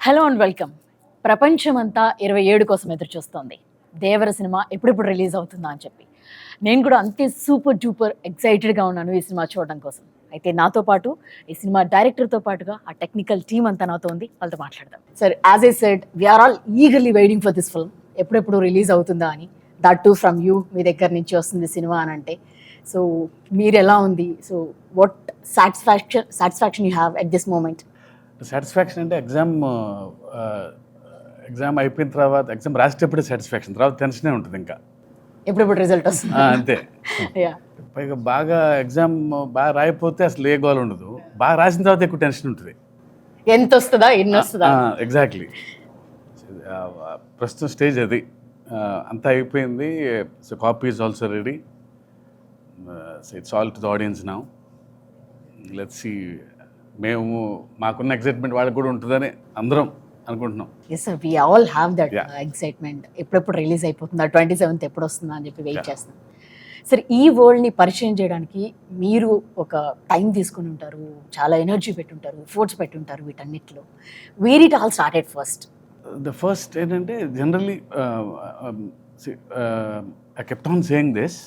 Hello and welcome. ప్రపంచమంతా 27 కోసం ఎదురు చూస్తోంది. దేవర సినిమా ఎప్పుడెప్పుడు రిలీజ్ అవుతుందా అని చెప్పి. నేను కూడా అంతే సూపర్ డూపర్ ఎక్సైటెడ్గా ఉన్నాను ఈ సినిమా చూడడం కోసం. అయితే నాతో పాటు ఈ సినిమా డైరెక్టర్తో పాటుగా ఆ టెక్నికల్ టీమ్ అంతా నాతో ఉంది. వాళ్ళతో మాట్లాడదాం. Sir, as I said, we're all eagerly waiting for this film. ఎప్పుడెప్పుడు రిలీజ్ అవుతుందా అని. దట్ టు ఫ్రమ్ యూ, మీ దగ్గర నుంచి వస్తుంది సినిమా అని అంటే. సో మీరు ఎలా ఉంది? So what satisfaction you have at this moment? Satisfaction అంటే ఎగ్జామ్ అయిపోయిన తర్వాత ఎగ్జామ్ రాసేటప్పుడే సాటిస్ఫాక్షన్, తర్వాత టెన్షనే ఉంటుంది ఇంకా ఎప్పుడెప్పుడు రిజల్ట్ వస్తుంది అంతే. పైగా బాగా ఎగ్జామ్ బాగా రాయిపోతే అసలు ఏ గోల్ ఉండదు, బాగా రాసిన తర్వాత ఎక్కువ టెన్షన్ ఉంటుంది. ఎంత వస్తుందా, ఎన్ని వస్తుందా? ఎగ్జాక్ట్లీ. ప్రస్తుతం స్టేజ్ అది. అంతా అయిపోయింది. So copy is also ready. So it's all to the audience now. Let's see. మేము మాకున్న ఎక్సైట్మెంట్ వాళ్ళకి కూడా ఉంటుందని అందరం అనుకుంటున్నాం. Yes sir, we all have that excitement. ఎప్పుడెప్పుడు రిలీజ్ అయిపోతుందా, 27th ఎప్పుడు వస్తుందా అని చెప్పి వెయిట్ చేస్తున్నాం. సార్, ఈ వరల్డ్ని పరిచయం చేయడానికి మీరు ఒక టైం తీసుకుని ఉంటారు, చాలా ఎనర్జీ పెట్టుంటారు, ఎఫోర్ట్స్ పెట్టుంటారు వీటన్నిటిలో. Where it all started first? The first ఏంటంటే generally I kept on saying this,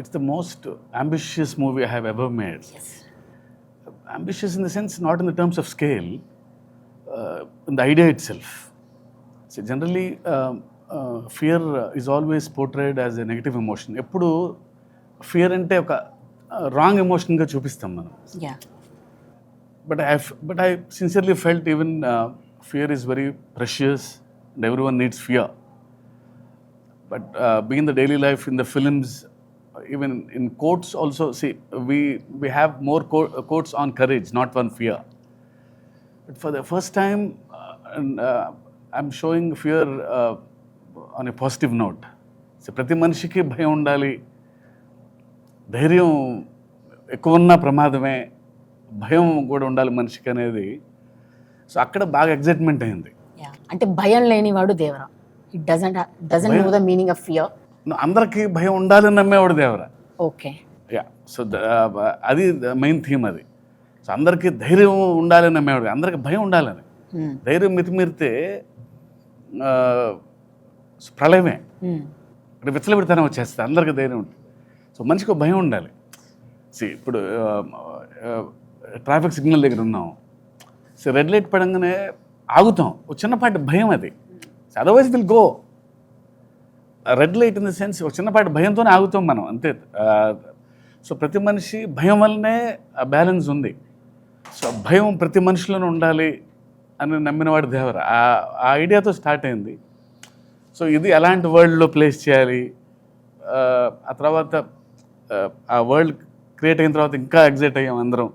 it's the most ambitious movie I have ever made. Ambitious in the sense, not in the terms of scale, in the idea itself. So generally, fear is always portrayed as a negative emotion. Eppudu fear ante oka wrong emotion ga chupistam manam. Yeah. But I sincerely felt even fear is very precious and everyone needs fear. But being in the daily life, in the films, even in quotes also, see, we have more quotes on courage, not on fear. But for the first time, I'm showing fear on a positive note. So ప్రతి మనిషికి భయం ఉండాలి, ధైర్యం ఎక్కువ ఉన్న ప్రమాదమే, భయం కూడా ఉండాలి మనిషికి అనేది. సో అక్కడ బాగా ఎగ్జైట్మెంట్ అయింది. అంటే భయం లేనివాడు Devara. It doesn't know the meaning of fear. అందరికీ భయం ఉండాలని నమ్మేవాడు దేవరా. ఓకే. సో అది మెయిన్ థీమ్ అది. సో అందరికీ ధైర్యం ఉండాలని నమ్మేవాడు, అందరికి భయం ఉండాలని. ధైర్యం మితిమీరితే ప్రళయమే, ఇక్కడ విచ్చలవిడితనం వచ్చేస్తుంది. అందరికీ ధైర్యం ఉంటుంది. సో మనిషికి భయం ఉండాలి. ఇప్పుడు ట్రాఫిక్ సిగ్నల్ దగ్గర ఉన్నాం, సో రెడ్ లైట్ పడంగానే ఆగుతాం, ఒక చిన్నపాటి భయం అది. Otherwise will go. Red light in the sense ఒక చిన్నపాటి భయంతోనే ఆగుతాం మనం, అంతే. సో ప్రతి మనిషి భయం వల్లనే బ్యాలెన్స్ ఉంది. సో భయం ప్రతి మనిషిలోనే ఉండాలి అని నమ్మినవాడు దేవర. ఆ ఐడియాతో స్టార్ట్ అయింది. సో ఇది ఎలాంటి వరల్డ్లో ప్లేస్ చేయాలి, ఆ తర్వాత ఆ వరల్డ్ క్రియేట్ అయిన తర్వాత ఇంకా ఎగ్జైట్ అయ్యాం అందరం.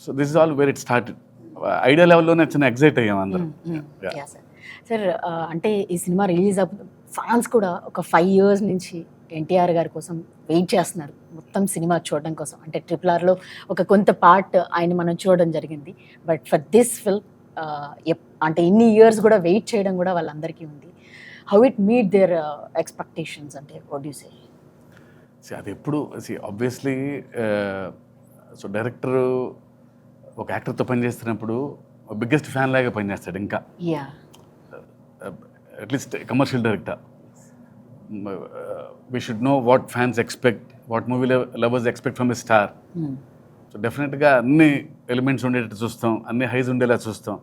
So this is all where it started. Idea లెవెల్లోనే చిన్న ఎగ్జైట్ అయ్యాం అందరం. సార్, అంటే ఈ సినిమా రిలీజ్ ఫ్యాన్స్ కూడా ఒక 5 years నుంచి ఎన్టీఆర్ గారి కోసం వెయిట్ చేస్తున్నారు, మొత్తం సినిమా చూడడం కోసం. అంటే RRRలో ఒక కొంత పార్ట్ ఆయన మనం చూడడం జరిగింది. బట్ ఫర్ దిస్ ఫిల్మ్ అంటే ఇన్ని ఇయర్స్ కూడా వెయిట్ చేయడం కూడా వాళ్ళందరికీ ఉంది. How it meet there expectations? అంటే వాట్ యు సే? అది ఎప్పుడు ఆబ్వియస్లీ సో డైరెక్టర్ ఒక యాక్టర్తో పనిచేస్తున్నప్పుడు బిగ్గెస్ట్ ఫ్యాన్ లాగా పనిచేస్తాడు. ఇంకా at least commercial director, we should know what fans expect, what movie lovers expect from a star. So డెఫినెట్గా అన్ని ఎలిమెంట్స్ ఉండేటట్టు చూస్తాం, అన్ని హైస్ ఉండేలా చూస్తాం.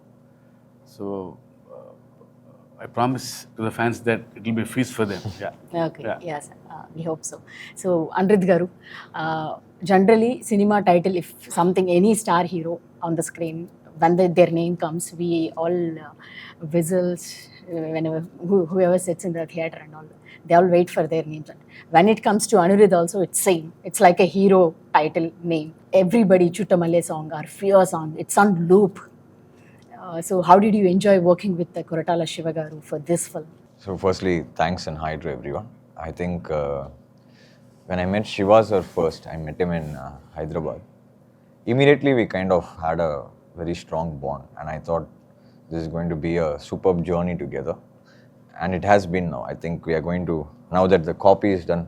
So I promise to the fans that it will be a feast for them. Okay. Yes, we hope so. So Anirudh garu, generally cinema title, if something, any star hero on the screen, when their name comes, we all whistles whenever whoever sits in the theater and all, they all wait for their names. When it comes to Anirudh also, it's same. It's like a hero title name. Everybody Chuttamalle song or Fear song, it's on loop. So how did you enjoy working with the Koratala Siva garu for this film? So firstly, thanks and hi to everyone. I think when I met Shiva sir first, I met him in Hyderabad. Immediately we kind of had a very strong bond, and I thought this is going to be a superb journey together, and it has been now. I think we are going to, now that the copy is done,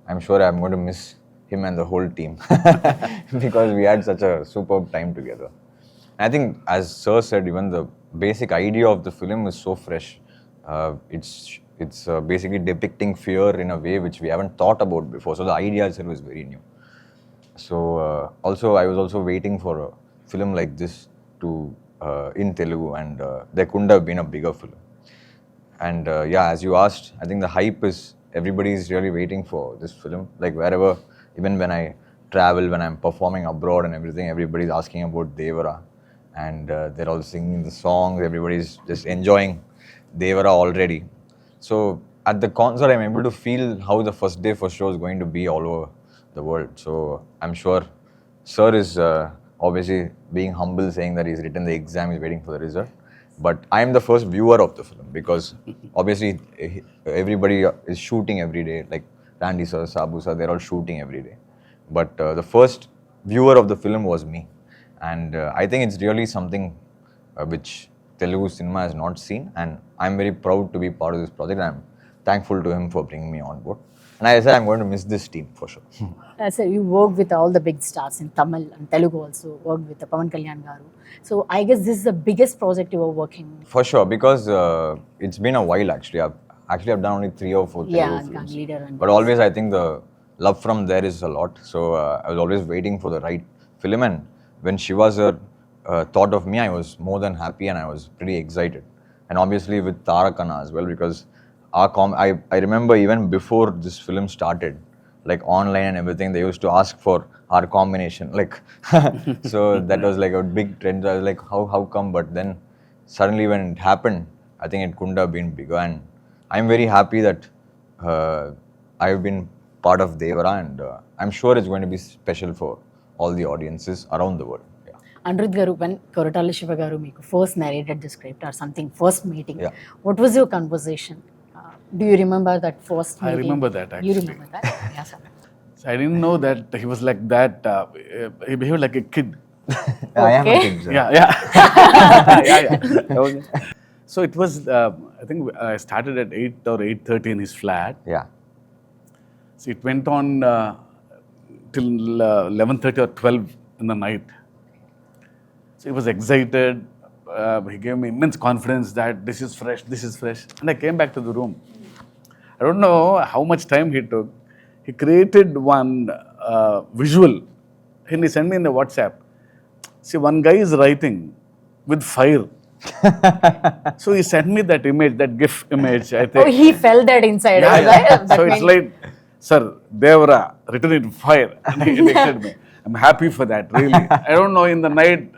I'm sure I'm going to miss him and the whole team because we had such a superb time together. I think, as Sir said, even the basic idea of the film is so fresh. It's basically depicting fear in a way which we haven't thought about before. So the idea itself is very new. So also, I was also waiting for a film like this to in Telugu, and there couldn't have been a bigger film. And yeah, as you asked, I think the hype is, everybody is really waiting for this film. Like wherever, even when I travel, when I'm performing abroad and everything, everybody's asking about Devara, and they're all singing the songs. Everybody's just enjoying Devara already. So at the concert, I'm able to feel how the first day for show is going to be all over the world. So I'm sure Sir is obviously being humble, saying that he's written the exam, he's waiting for the result. But I'm the first viewer of the film, because obviously everybody is shooting every day. Like Randy sir, Sabu sir, they're all shooting every day. But the first viewer of the film was me. And I think it's really something which Telugu cinema has not seen. And I'm very proud to be part of this project. I'm thankful to him for bringing me on board. And I said I'm going to miss this team for sure. So you worked with all the big stars in Tamil and Telugu also, worked with Pavan Kalyan garu. So I guess this is the biggest project you were working. For sure, because it's been a while actually. I've done only 3 or 4 Yeah, Telugu Gang films. Leader and But always I think the love from there is a lot. So I was always waiting for the right film. And when Shiva sir thought of me, I was more than happy, and I was pretty excited. And obviously with Tarakana as well, because I remember even before this film started, like online and everything, they used to ask for our combination. Like, so that was like a big trend. I was like, how come? But then suddenly when it happened, I think it couldn't have been bigger. And I'm very happy that I've been part of Devara, and I'm sure it's going to be special for all the audiences around the world. Yeah. Anirudh garu, when Koratala Siva garu meeku first narrated the script or something, first meeting, Yeah. what was your conversation? Do you remember that first meeting? I remember that, You actually. remember that? Yes, sir. So I didn't know that he was like that. He behaved like a kid. I am a Okay. kid, sir. Yeah. So it was, I think I started at 8 or 8:30 in his flat. Yeah. So it went on till 11:30 or 12 in the night. So he was excited. He gave me immense confidence that this is fresh. And I came back to the room. I don't know how much time he took. He created one visual, and he sent me in the WhatsApp. See, one guy is writing with fire. So he sent me that image, that GIF image, I think. Oh, he felt that inside. Yeah, right? yeah. That So it's meant- like, sir, Devara, written in fire. And he texted me. I'm happy for that, really. I don't know in the night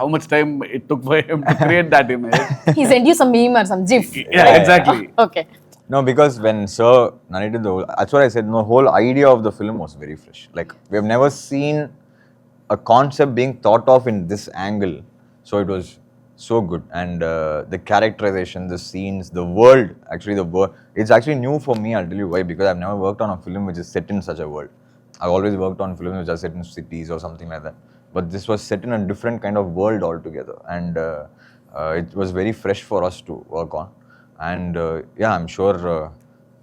how much time it took for him to create that image. he sent you some meme or some GIF. Yeah, exactly. Okay. No, because when Sir narrated the whole, that's what I said, the whole idea of the film was very fresh. Like, we have never seen a concept being thought of in this angle. So it was so good. And the characterization, the scenes, the world, it's actually new for me, I'll tell you why, because I've never worked on a film which is set in such a world. I've always worked on films which are set in cities or something like that. But this was set in a different kind of world altogether. And it was very fresh for us to work on. And yeah, I'm sure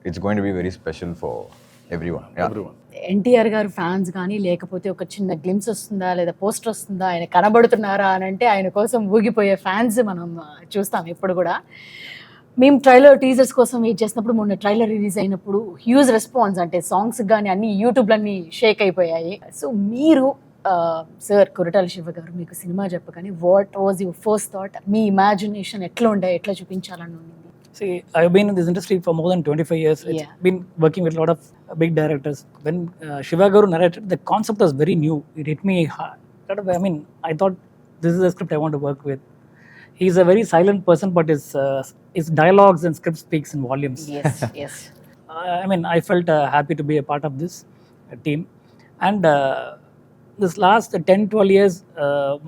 it's going to be very special for everyone. Yeah. Everyone. NTR గారు fans కానీ లేకపోతే ఒక చిన్న glimpse వస్తుందా లేదా poster వస్తుందా, ఆయన కనబడుతున్నారా అని అంటే ఆయన కోసం ఊగిపోయే ఫ్యాన్స్ మనం చూస్తాం ఇప్పుడు కూడా. మేము ట్రైలర్ టీజర్స్ కోసం వెయిట్ చేసినప్పుడు, మొన్న ట్రైలర్ రిలీజ్ అయినప్పుడు హ్యూజ్ రెస్పాన్స్, అంటే సాంగ్స్ కానీ అన్ని యూట్యూబ్లన్నీ షేక్ అయిపోయాయి. సో మీరు సార్ కొరటాల శివ గారు మీకు సినిమా చెప్పగానే what was your first thought? Me imagination ఎట్లా ఉండే, ఎట్లా చూపించాలని ఉంది? See, I've been in this industry for more than 25 years. It's Yeah. been working with a lot of big directors. When Shiva Garu narrated, the concept was very new. It hit me hard. I mean, I thought this is a script I want to work with. He's a very silent person, but his dialogues and script speaks in volumes. Yes, yes. I mean, I felt happy to be a part of this team. And this last 10-12 years,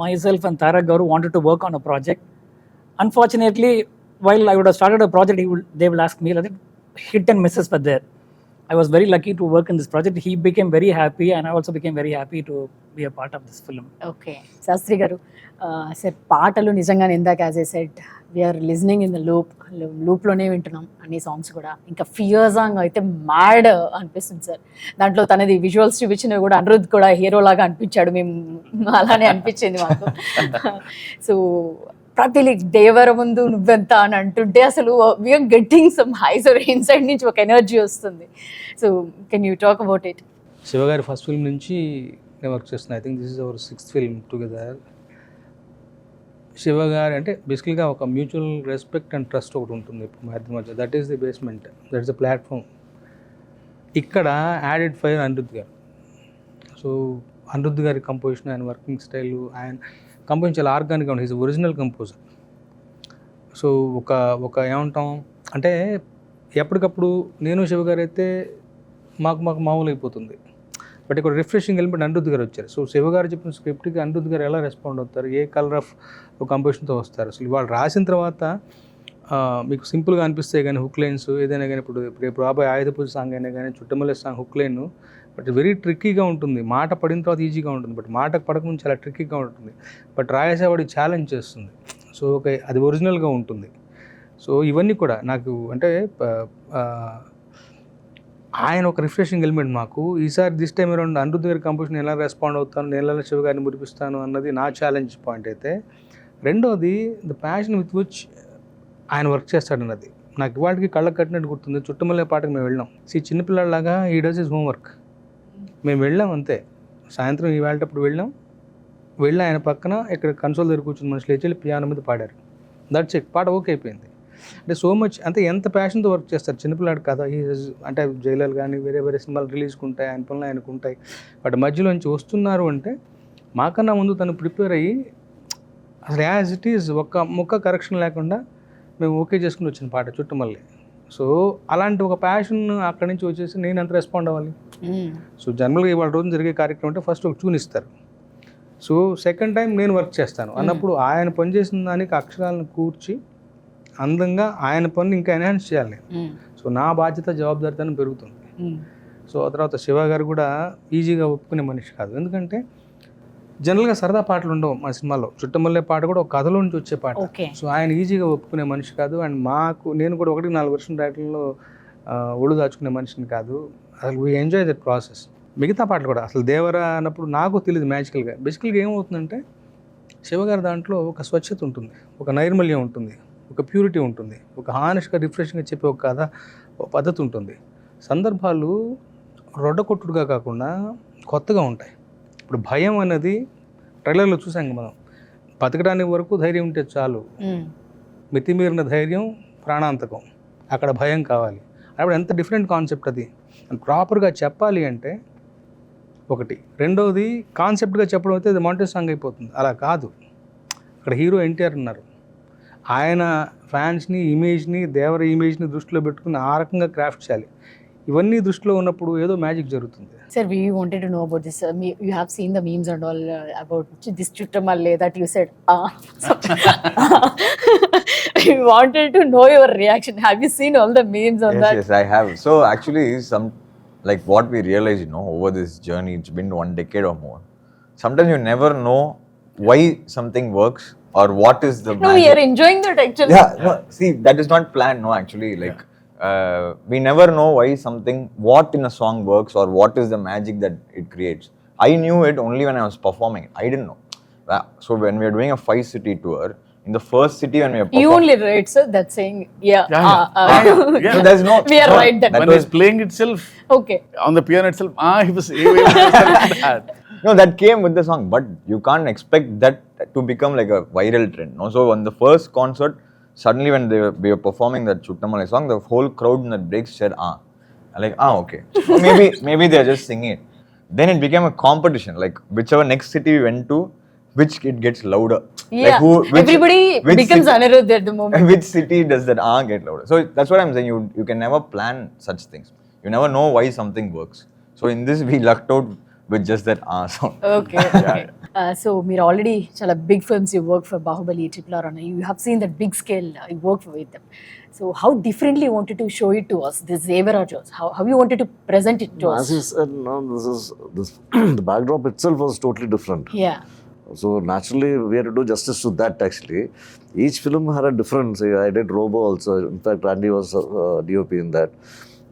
myself and Tarak Garu wanted to work on a project. Unfortunately, while I would have started a project, they will ask me, like, hit and misses were there. I was very lucky to work in this project. He became very happy, and I also became very happy to be a part of this film. Okay Shastri garu sir పాటలు నిజంగానే ఇందాక as a set we are listening in the లూప్లోనే వింటున్నాం అన్ని songs కూడా. ఇంకా fear song అయితే mad అనిపిస్తుంది సార్. దాంట్లో తనది విజువల్స్ చూపించినవి కూడా అనిరుద్ధ్ కూడా హీరో లాగా అనిపించాడు, మేము అలానే అనిపించింది మాకు. సో ప్రతి దేవర ముందు నువ్వెంత అని అంటుంటే అసలు we're getting some highs inside నుంచి ఒక ఎనర్జీ వస్తుంది. So can you talk about it? Shiva గారి ఫస్ట్ ఫిల్మ్ నుంచి నేను వర్క్ చేస్తున్నాను. I think this is our 6th film together. Shiva గారు అంటే బేసికల్గా ఒక మ్యూచువల్ రెస్పెక్ట్ అండ్ ట్రస్ట్ ఒకటి ఉంటుంది ఇప్పుడు మా ఇద్దరి మధ్య. That is the basement, that is the platform. ఇక్కడ యాడెడ్ ఫైర్ అనిరుద్ధ్ గారు. సో అనిరుద్ధ్ గారి కంపోజిషన్, ఆయన వర్కింగ్ స్టైల్, ఆయన కంపోజిషన్ చాలా ఆర్గానిక్గా ఉంటుంది. Is original composer. సో ఒక ఏమంటాం అంటే ఎప్పటికప్పుడు నేను శివ గారు అయితే మాకు మామూలు అయిపోతుంది. బట్ ఇక్కడ రిఫ్రెషింగ్ ఎలిమెంట్ అనిరుద్ధ్ గారు వచ్చారు. సో శివ గారు చెప్పిన స్క్రిప్ట్కి అనిరుద్ధ్ గారు ఎలా రెస్పాండ్ అవుతారు, ఏ కలర్ ఆఫ్ కంపోజిషన్తో వస్తారు. అసలు వాళ్ళు రాసిన తర్వాత మీకు సింపుల్గా అనిపిస్తాయి కానీ హుక్ లైన్స్ ఏదైనా కానీ, ఇప్పుడు రేపు రాబోయే ఆయుధ పూజ సాంగ్ అయినా కానీ, Chuttamalle song hook line but very ట్రిక్కీగా ఉంటుంది. మాట పడిన తర్వాత ఈజీగా ఉంటుంది, బట్ మాట పడకముందు చాలా ట్రిక్కీగా ఉంటుంది. బట్ రాయేసేవాడికి ఛాలెంజ్ చేస్తుంది. సో అది ఒరిజినల్గా ఉంటుంది. సో ఇవన్నీ కూడా నాకు అంటే ఆయన ఒక రిఫ్రెషింగ్ ఎలిమెంట్ మాకు. ఈసారి దిస్ టైం అరౌండ్ అనిరుద్ధ్ గారి కంపోజిషన్ ఎలా రెస్పాండ్ అవుతాను, నేను ఎలా శివ గారిని మురిపిస్తాను అన్నది నా ఛాలెంజ్ పాయింట్ అయితే. రెండోది ద ప్యాషన్ విత్ విచ్ ఆయన వర్క్ చేస్తాడన్నది నాకు ఇవాటికి కళ్ళకు కట్టినట్టు గుర్తుంది. చుట్టమల్లే పాటకు మేము వెళ్ళాం. చిన్నపిల్లలాగా ఈ డస్ హిస్ హోంవర్క్. మేము వెళ్ళాం అంతే. సాయంత్రం ఈ వెళ్ళేటప్పుడు వెళ్ళి ఆయన పక్కన ఇక్కడ కన్సోల్ దగ్గర కూర్చుని మనుషులు లేచి పియానో మీద పాడారు. That's it. పాట ఓకే అయిపోయింది. అంటే సో మచ్ అంటే ఎంత ప్యాషన్తో వర్క్ చేస్తారు. చిన్నపిల్లాడు కదా, అంటే జైలర్ కానీ వేరే సినిమాలు రిలీజ్కి ఉంటాయి, ఆయన పనులు ఆయనకు ఉంటాయి. బట్ మధ్యలోంచి వస్తున్నారు అంటే మాకన్నా ముందు తను ప్రిపేర్ అయ్యి అసలు యాజ్ ఇట్ ఈజ్ ఒక్క ముక్క కరెక్షన్ లేకుండా మేము ఓకే చేసుకుని వచ్చిన పాట చుట్టమల్లి. సో అలాంటి ఒక ప్యాషన్ అక్కడి నుంచి వచ్చేసి నేను ఎంత రెస్పాండ్ అవ్వాలి. సో జనరల్గా ఇవాళ రోజు జరిగే కార్యక్రమం అంటే ఫస్ట్ ఒక ట్యూన్ ఇస్తారు. సో సెకండ్ టైం నేను వర్క్ చేస్తాను అన్నప్పుడు ఆయన పనిచేసిన దానికి అక్షరాలను కూర్చి అందంగా ఆయన పని ఇంకా ఎన్హాన్స్ చేయాలి. సో నా బాధ్యత జవాబుదారితనం పెరుగుతుంది. సో ఆ తర్వాత శివ గారు కూడా ఈజీగా ఒప్పుకునే మనిషి కాదు. ఎందుకంటే జనరల్గా సరదా పాటలు ఉండవు మా సినిమాలో. చుట్టమల్లే పాట కూడా ఒక కథలో నుంచి వచ్చే పాట. సో ఆయన ఈజీగా ఒప్పుకునే మనిషి కాదు. అండ్ నేను కూడా 1-4 వర్షం టైటిల్లో ఒళ్ళు దాచుకునే మనిషిని కాదు. అసలు వీ ఎంజాయ్ దట్ ప్రాసెస్. మిగతా పాటలు కూడా అసలు దేవరా అన్నప్పుడు నాకు తెలియదు మ్యాజికల్గా. బేసికల్గా ఏమవుతుందంటే శివగారి దాంట్లో ఒక స్వచ్ఛత ఉంటుంది, ఒక నైర్మల్యం ఉంటుంది, ఒక ప్యూరిటీ ఉంటుంది, ఒక హానెస్ట్గా రిఫ్రెషింగ్గా చెప్పే ఒక కథ, ఒక పద్ధతి ఉంటుంది. సందర్భాలు రొడ్డకొట్టుడుగా కాకుండా కొత్తగా ఉంటాయి. ఇప్పుడు భయం అనేది ట్రైలర్లో చూసాం మనం. బతకడానికి వరకు ధైర్యం ఉంటే చాలు, మితిమీరిన ధైర్యం ప్రాణాంతకం, అక్కడ భయం కావాలి. అప్పుడు ఎంత డిఫరెంట్ కాన్సెప్ట్ అది. ప్రాపర్గా చెప్పాలి అంటే ఒకటి. రెండవది కాన్సెప్ట్గా చెప్పడం అయితే అది మాంటేజ్ సాంగ్ అయిపోతుంది. అలా కాదు. అక్కడ హీరో NTR ఉన్నారు. ఆయన ఫ్యాన్స్ని, ఇమేజ్ని, దేవర ఇమేజ్ని దృష్టిలో పెట్టుకుని ఆ రకంగా క్రాఫ్ట్ చేయాలి. ఇవన్నీ దృష్టిలో ఉన్నప్పుడు ఏదో మ్యాజిక్ జరుగుతుంది. Sir, we wanted to know about this. You have seen the memes and all about this chuttamalle that you said. We wanted to know your reaction. Have you seen all the memes on that? Yes, I have. So actually, like what we realize, over this journey, it's been 1 decade or more. Sometimes you never know why something works or what is the magic. No, we are enjoying that actually. Yeah, no, see, that is not planned, no, actually. Like, we never know why what in a song works or what is the magic that it creates. I knew it only when I was performing. I didn't know. So when we are doing a 5-city tour, in the first city when we are performing... You only right, sir, that's saying, yeah. So there's no... We are right then. When he's playing itself, Okay. on the piano itself, he was like that. No, that came with the song, but you can't expect that to become like a viral trend. No? So on the first concert, suddenly when we were performing that Chuttamalai song, the whole crowd in that break said, like, okay. So maybe they're just singing it. Then it became a competition, like whichever next city we went to, which it gets louder. Yeah, like everybody becomes Anirudh at the moment. Which city does that get louder? So that's what I'm saying, you can never plan such things. You never know why something works. So in this we lucked out with just that sound. Okay so మీరు already చాలా big films you work for Baahubali RRR and you have seen that big scale you work with them. So how differently you wanted to show it to us, this Devara shows? How you wanted to present it to As us? you said, no, this the backdrop itself was totally different. Yeah. So naturally, we had to do justice to that actually. Each film had a difference. I did Robo also. In fact, Andy was DOP in that.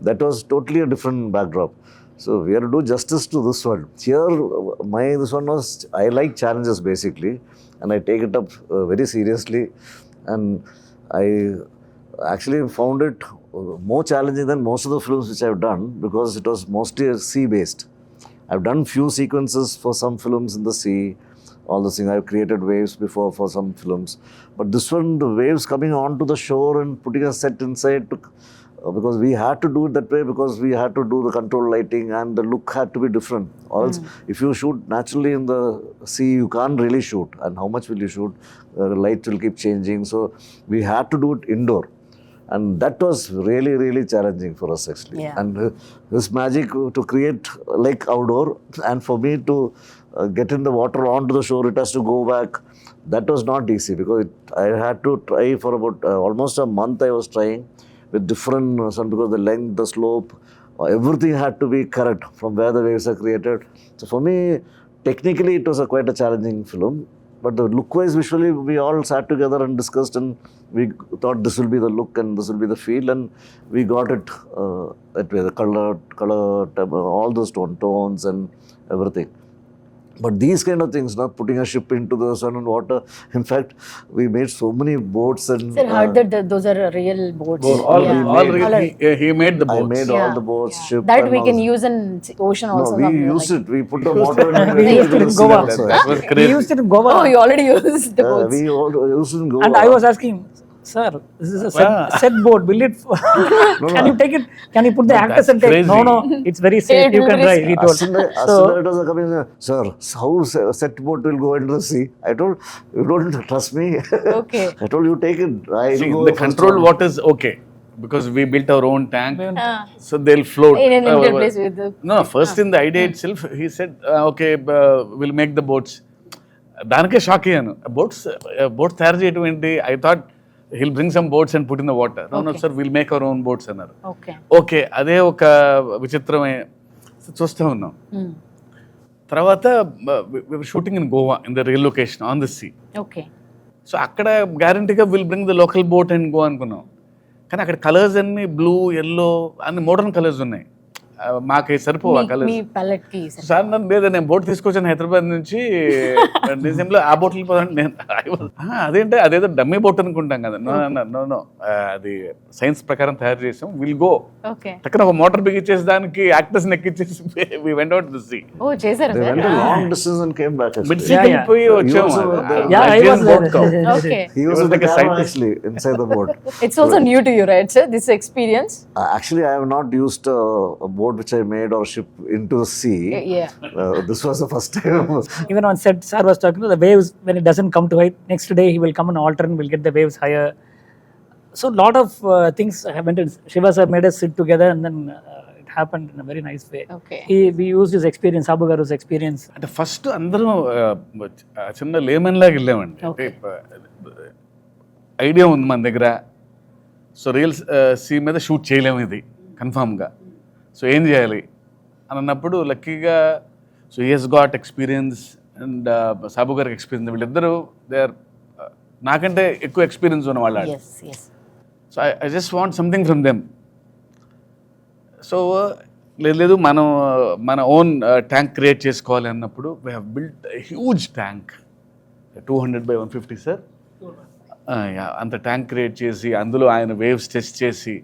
That was totally a different backdrop. So we had to do justice to this one. Here, this one was, I like challenges basically, and I take it up very seriously. And I actually found it more challenging than most of the films which I've done because it was mostly sea-based. I've done few sequences for some films in the sea, all this thing. I've created waves before for some films. But this one, the waves coming onto the shore and putting a set inside because we had to do it that way because we had to do the control lighting and the look had to be different. Or else, if you shoot naturally in the sea, you can't really shoot. And how much will you shoot? The light will keep changing. So we had to do it indoor. And that was really, really challenging for us actually. Yeah. And this magic to create like outdoor and for me to get in the water onto the shore, it has to go back. That was not easy because I had to try for about almost a month I was trying with different sun because the length, the slope, everything had to be correct from where the waves are created. So for me, technically it was quite a challenging film. But the look-wise, visually, we all sat together and discussed and we thought this will be the look and this will be the feel and we got it that way, the color, all those tones and everything. But these kind of things, not putting a ship into the sun and water. In fact, we made so many boats and... Sir, heard that those are real boats. All Yeah. he made the I boats. made all the boats, ship That and we all can this. use in ocean also. No, we somewhere, used like- it. We put the motor and We used it in Goa. That was We crazy. used it in Goa. Oh, you already used the boats. We all used it in Goa. And I was asking, sir, this is a set boat. Will it? Can you take it? Can you put the actors that's and take? crazy. No, it's very safe. It You will can be drive. He told. As soon as it was coming, sir, how set boat will go into the sea? I told, you don't trust me. Okay. I told you take it. I See, go the first controlled one. water is okay because we built our own tank, Ah. so they'll float. In an Indian place with the... No, first in the idea itself, he said, okay, we'll make the boats. దానికే shock అయ్యాను boats తయారు చేయడం ఏంటి I thought he'll bring some boats and put in the water. No, sir, we'll make our own boats అన్నారు. Okay అదే ఒక విచిత్రమే చూస్తూ ఉన్నాం. తర్వాత shooting in Goa in the real location on the sea. Okay. So అక్కడ గ్యారంటీగా will bring the local boat and go అనుకున్నాం. కానీ అక్కడ కలర్స్ అన్ని బ్లూ ఎల్లో అన్ని మోడర్న్ కలర్స్ ఉన్నాయి. మాకు సరిపోవు ఆ కలర్స్. మీ palette కి సరిపోవు. సార్ నన్ను లేదా నేను బోట్ తీసుకొచ్చాను హైదరాబాద్ నుంచి డిసెంబర్లో ఆ బోట్లు పోదండి నేను అదేంటే అదేదో డమ్మీ బోట్ అనుకుంటాం కదా. నో అది సైన్స్ ప్రకారం తయారు చేసాం. Will go okay. టక్కన ఒక మోటార్ బిగించేసి దానికి యాక్టర్స్ ఎక్కించేసి we went out to sea. Oh చేశారా They sir? went a long distance and came back. Mid Actually. Sea Yeah, వెళ్ళిపోయి He వచ్చాము. also was there. Yeah, I was there. Okay. He was was in like the a camera scientist. actually inside the boat. It's also new to you, right, sir? This experience? Actually, I have not used a boat which I made or ship into the sea. Yeah. This was the first time. Even on set, sir was talking to the waves when it doesn't come to height. Next day, he will come and alter and we'll get the waves higher. So, lot of things happened. Siva sir made us sit together and then it happened in a very nice way. Okay. We used his experience, Abu Garu's experience. అంటే first అందరం చిన్న lemon లాగా వెళ్ళామండి. అంటే idea ఉంది మన దగ్గర. So real sea మీద షూట్ చేయలేము ఇది కన్ఫామ్గా. సో ఏం చేయాలి అని అన్నప్పుడు లక్కీగా so he's got experience and Sabu గారికి ఎక్స్పీరియన్స్. వీళ్ళిద్దరూ దే ఆర్ నాకంటే ఎక్కువ ఎక్స్పీరియన్స్ ఉన్న వాళ్ళు. Yes, yes. So I just want something from them. So లేదు మన ఓన్ ట్యాంక్ క్రియేట్ చేసుకోవాలి అన్నప్పుడు we have built huge tank 200x150 sir. అంత ట్యాంక్ క్రియేట్ చేసి అందులో ఆయన వేవ్స్ టెస్ట్ చేసి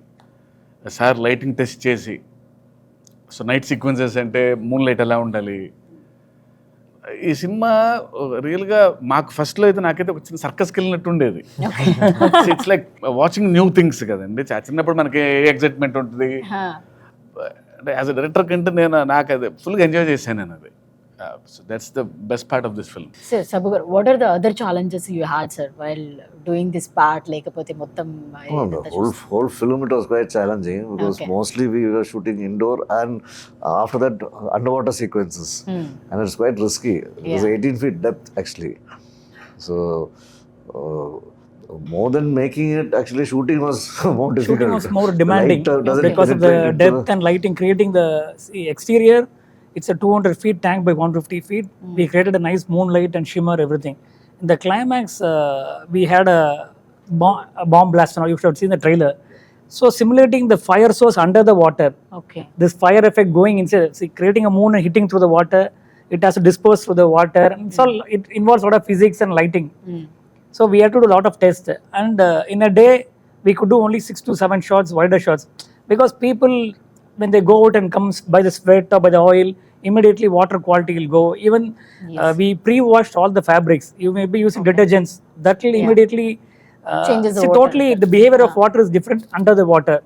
సార్ లైటింగ్ టెస్ట్ చేసి సో నైట్ సీక్వెన్సెస్ అంటే మూన్ లైట్ ఎలా ఉండాలి. ఈ సినిమా రియల్గా మాకు ఫస్ట్లో అయితే నాకైతే ఒక చిన్న సర్కస్కి వెళ్ళినట్టు ఉండేది. It's like watching new things కదండి. చిన్నప్పుడు మనకి ఏ ఎగ్జైట్మెంట్ ఉంటుంది అంటే యాజ్ అ డైరెక్టర్ కంటే నాకు అది ఫుల్గా ఎంజాయ్ చేశాను నేను. అది So that's the best part of this film. Sir, Sabu garu, what are the other challenges you had, sir, while doing this part? లేకపోతే మొత్తం Oh, the whole film it was quite challenging because Okay. mostly we were shooting indoor and after that underwater sequences, and it's quite risky. It was Yeah. 18 feet depth actually, so uh, more than making it, actually shooting was more difficult. Shooting was more demanding The light, doesn't because of the penetrate into depth and lighting. Creating the exterior, it's a 200 feet tank by 150 feet. We created a nice moonlight and shimmer, everything. In the climax, we had a bomb blast. Now you should have seen the trailer. So simulating the fire source under the water, Okay. this fire effect going inside, see, creating a moon and hitting through the water, it has to disperse through the water. And so it involves a lot of physics and lighting. So we had to do a lot of tests, and in a day we could do only 6 to 7 shots, wider shots, because people, when they go out and comes by the sweat or by the oil, immediately water quality will go. Even we pre-washed all the fabrics. You may be using detergents that will immediately Changes the see, water totally effect. the behavior of water is different under the water.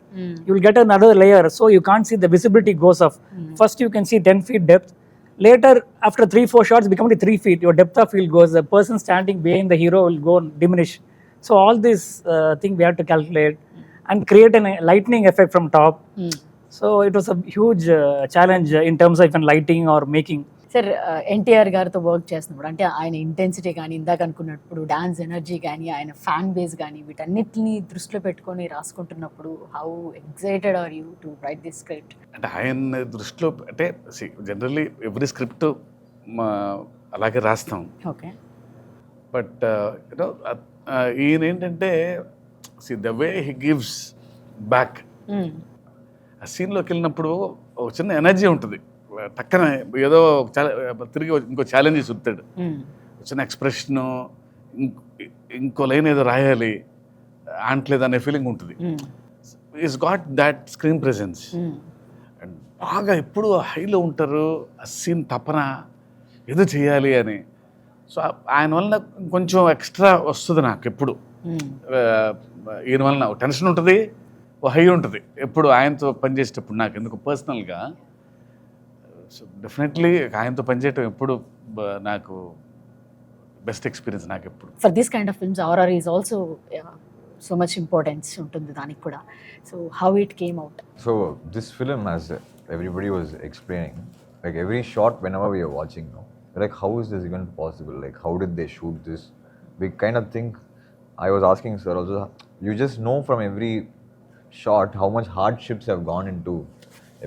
You will get another layer, so you can't see, the visibility goes off. First you can see 10 feet depth. Later, after 3-4 shots, become only 3 feet. Your depth of field goes. The person standing behind the hero will go and diminish. So all this thing we had to calculate and create a lightning effect from top. So it was a huge challenge in terms of even lighting or making. Sir NTR గారితో work చేస్తున్నప్పుడు అంటే ఆయన intensity కానీ ఇందాక అనుకున్నప్పుడు dance energy కానీ ఆయన fan base కానీ వీటన్నిటిని దృష్టిలో పెట్టుకొని రాసుకుంటున్నప్పుడు how excited are you to write this script? అంటే ఆయన దృష్టిలో అంటే జనరల్లీ ఎవ్రీ స్క్రిప్ట్ అలాగే రాస్తాం, ఓకే. బట్ యూనో ఈయన ఏంటంటే the way he gives back. ఆ సీన్లోకి వెళ్ళినప్పుడు ఒక చిన్న ఎనర్జీ ఉంటుంది, టక్కన ఏదో తిరిగి ఇంకో ఛాలెంజ్ చూస్తాడు, చిన్న ఎక్స్ప్రెషను, ఇంకో లైన్ ఏదో రాయాలి అంటలేదు అనే ఫీలింగ్ ఉంటుంది. Is got that screen presence and బాగా ఎప్పుడు హైలో ఉంటారు, ఆ సీన్ తపన ఏదో చేయాలి అని. సో ఆయన వలన కొంచెం ఎక్స్ట్రా వస్తుంది నాకు ఎప్పుడు. ఈయన వలన టెన్షన్ ఉంటుంది, ఓ హై ఉంటుంది ఎప్పుడు ఆయనతో పనిచేసేటప్పుడు నాకు ఎందుకు పర్సనల్గా. సో డెఫినెట్లీ ఆయనతో పనిచేయటం ఎప్పుడు నాకు బెస్ట్ ఎక్స్పీరియన్స్ నాకు ఎప్పుడు. For this kind of films RR is also so much importance ఉంటుంది దానికి కూడా. So how it came out? So this film, as everybody was explaining, like every shot whenever we are watching now, like how is this even possible? Like how did they shoot this? We kind of think, I was asking sir also, you just know from every shot how much hardships have gone into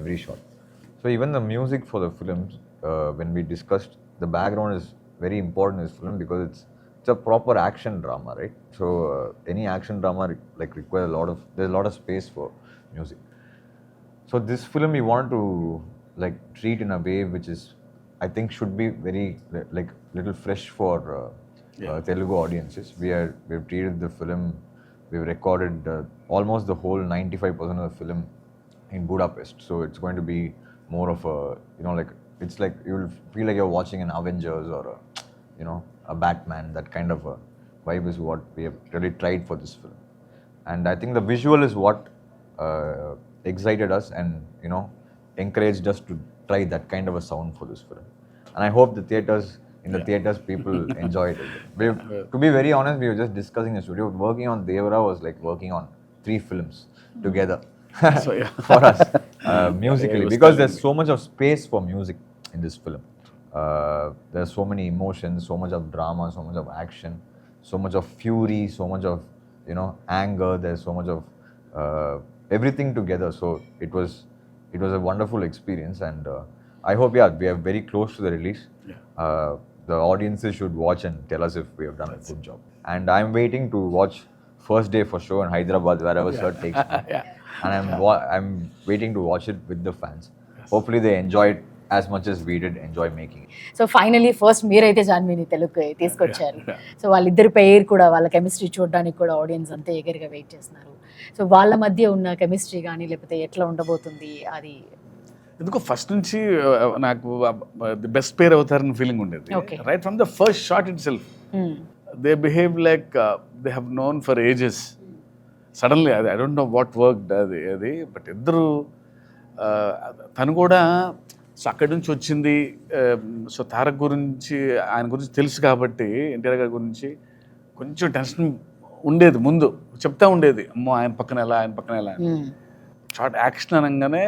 every shot. So even the music for the films, when we discussed, the background is very important in this film because it's a proper action drama, right? So any action drama like requires there's a lot of space for music. So this film we want to like treat in a way which is, I think, should be very like little fresh for Telugu audiences. We've treated the film, we've recorded almost the whole 95% of the film in Budapest. So it's going to be more of a, like it's like you'll feel like you're watching an Avengers or a Batman. That kind of a vibe is what we have really tried for this film. And I think the visual is what excited us and encouraged us to try that kind of a sound for this film. And I hope the theaters people enjoyed it. To be very honest, we were just discussing the studio. Working on Devara was like working on 3 films together. So, yeah. For us musically, because there's so much of space for music in this film. There's so many emotions, so much of drama, so much of action, so much of fury, so much of anger. There's so much of everything together. So it was a wonderful experience, and I hope we are very close to the release. The audiences should watch and tell us if we have done a good job. And I'm waiting to watch first day for show in Hyderabad, wherever sir takes me. And I'm waiting to watch it with the fans. Hopefully they enjoy it as much as we did enjoy making it. So finally first మీరైతే జాన్వీని తెలుగుకి తీసుకొచ్చారు. So వాళ్ళిద్దరి పేరు కూడా, వాళ్ళ chemistry చూడడానికి కూడా audience అంతా ఎగర్గా వెయిట్ చేస్తున్నారు. సో వాళ్ళ మధ్య ఉన్న కెమిస్ట్రీ కానీ లేకపోతే ఎట్లా ఉండబోతుంది అది ఎందుకో ఫస్ట్ నుంచి నాకు ది బెస్ట్ పేర్ అవుతారని ఫీలింగ్ ఉండేది. Right from the first shot itself they behave like they have known for ages. Suddenly అది I don't know what work అది బట్ ఇద్దరు తను కూడా సో అక్కడి నుంచి వచ్చింది. సో తారక్ గురించి, ఆయన గురించి తెలుసు కాబట్టి, ఎన్టీఆర్ గారి గురించి కొంచెం టెన్షన్ ఉండేది. ముందు చెప్తా ఉండేది, అమ్మో ఆయన పక్కన ఎలా, ఆయన పక్కన ఎలా. షార్ట్ యాక్షన్ అనగానే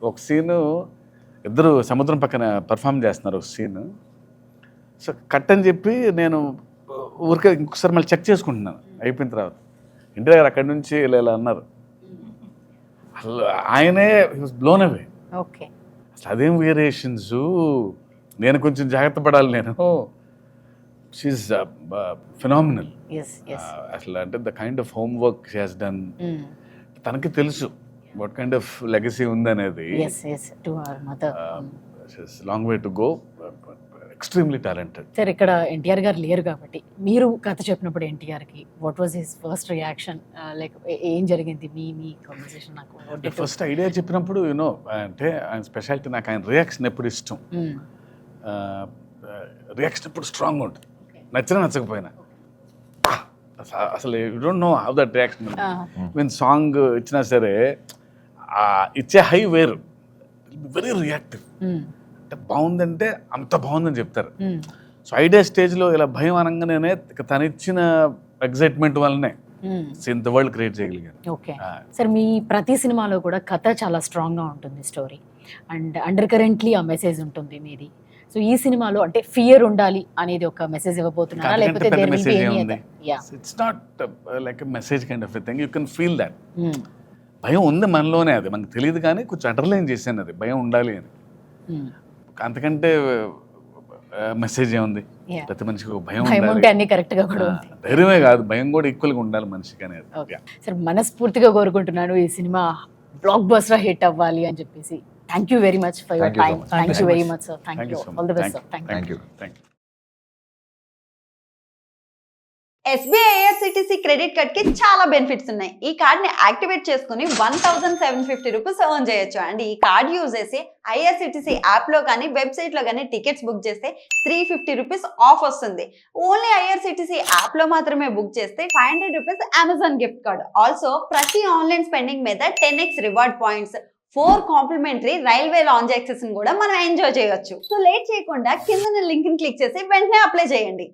ఒక సీను ఇద్దరు సముద్రం పక్కన పర్ఫామ్ చేస్తున్నారు ఒక సీన్. సో కట్ అని చెప్పి నేను ఊరికే ఇంకొకసారి మళ్ళీ చెక్ చేసుకుంటున్నాను అయిపోయిన తర్వాత. ఎన్టీఆర్ గారు అక్కడి నుంచి ఇలా ఇలా అన్నారు. అసలు ఆయనే వాజ్ బ్లోన్ అవే. ఓకే. అసలు అదేం వేరియేషన్స్, నేను కొంచెం జాగ్రత్త పడాలి. నేను షీఈస్ ఫినామినల్. అసలు అంటే the kind of homework she has done. తనకి తెలుసు వాట్ కైండ్ ఆఫ్ లెగసీ ఉందనేది. Long way to go. Extremely talented. Sir ఇక్కడ ఎన్టీఆర్ గారు లేరు కాబట్టి మీరు కథ చెప్పినప్పుడు ఎన్టీఆర్కి what was his first reaction, like ఏం జరిగింది మీ కాన్వర్సేషన్? నాకు ఫస్ట్ ఐడియా చెప్పినప్పుడు యూనో అంటే ఆయన స్పెషాలిటీ, నాకు ఆయన రియాక్షన్ ఎప్పుడు ఇష్టం. రియాక్షన్ ఎప్పుడు స్ట్రాంగ్ ఉంటుంది, నచ్చినా నచ్చకపోయినా. అసలు you don't know how that reaction. Mean song ఇచ్చినా సరే ఇచ్చే హై వేరు, వెరీ రియాక్టివ్. అంటే బాగుందంటే అంత బాగుందని చెప్తారు. సో ఐడియా స్టేజ్లో ఇలా భయం అనగానే తను ఇచ్చిన ఎగ్జైట్మెంట్ వల్లనే ఇంత వరల్డ్ క్రియేట్ చేయగలిగాను. ఓకే సార్, మీ ప్రతి సినిమాలో కూడా కథ చాలా స్ట్రాంగ్గా ఉంటుంది, స్టోరీ అండ్ అండర్ కరెంట్లీ ఆ మెసేజ్ ఉంటుంది మీది. సో ఈ సినిమాలో అంటే ఫియర్ ఉండాలి అనేది ఒక మెసేజ్ ఇవ్వబోతున్నారా, లేకపోతే it's not like message kind of thing, you can feel that. భయం ఉంది మనలోనే, అది మనకు తెలియదు కానీ కొంచెం అండర్లైన్ చేశాను అది భయం ఉండాలి అని. అంతకంటే మెసేజ్ ఏముంది? ప్రతి మనిషికి భయం ఉంటే అన్ని కరెక్ట్ గా కూడా ఉంది. ధైర్యమే కాదు, భయం కూడా ఈక్వల్ గా ఉండాలి మనిషికి అనేది. సార్ మనస్ఫూర్తిగా కోరుకుంటున్నాను ఈ సినిమా బ్లాక్ బస్టర్ హిట్ అవ్వాలి అని చెప్పేసి. Thank you very much for your time. Thank you very much sir. Thank you. All the best sir. Thank you. SBI IRCTC credit card కి చాలా బెనిఫిట్స్ ఉన్నాయి. ఈ కార్డ్ ని యాక్టివేట్ చేసుకుని 1750 rupees earn చేయొచ్చు. అండ్ ఈ కార్డ్ యూజ్ చేసి IRCTC app లో కానీ వెబ్సైట్ లో కానీ టికెట్స్ బుక్ చేస్తే 350 రూపీస్ ఆఫ్ వస్తుంది. ఓన్లీ IRCTC యాప్ లో మాత్రమే బుక్ చేస్తే 500 rupees Amazon gift card. Also ప్రతి ఆన్లైన్ స్పెండింగ్ మీద 10x reward points, 4 complimentary railway lounge access కూడా మనం ఎంజాయ్ చేయొచ్చు. సో లేట్ చేయకుండా కింద లింక్ ని క్లిక్ చేసి వెంటనే అప్లై చేయండి.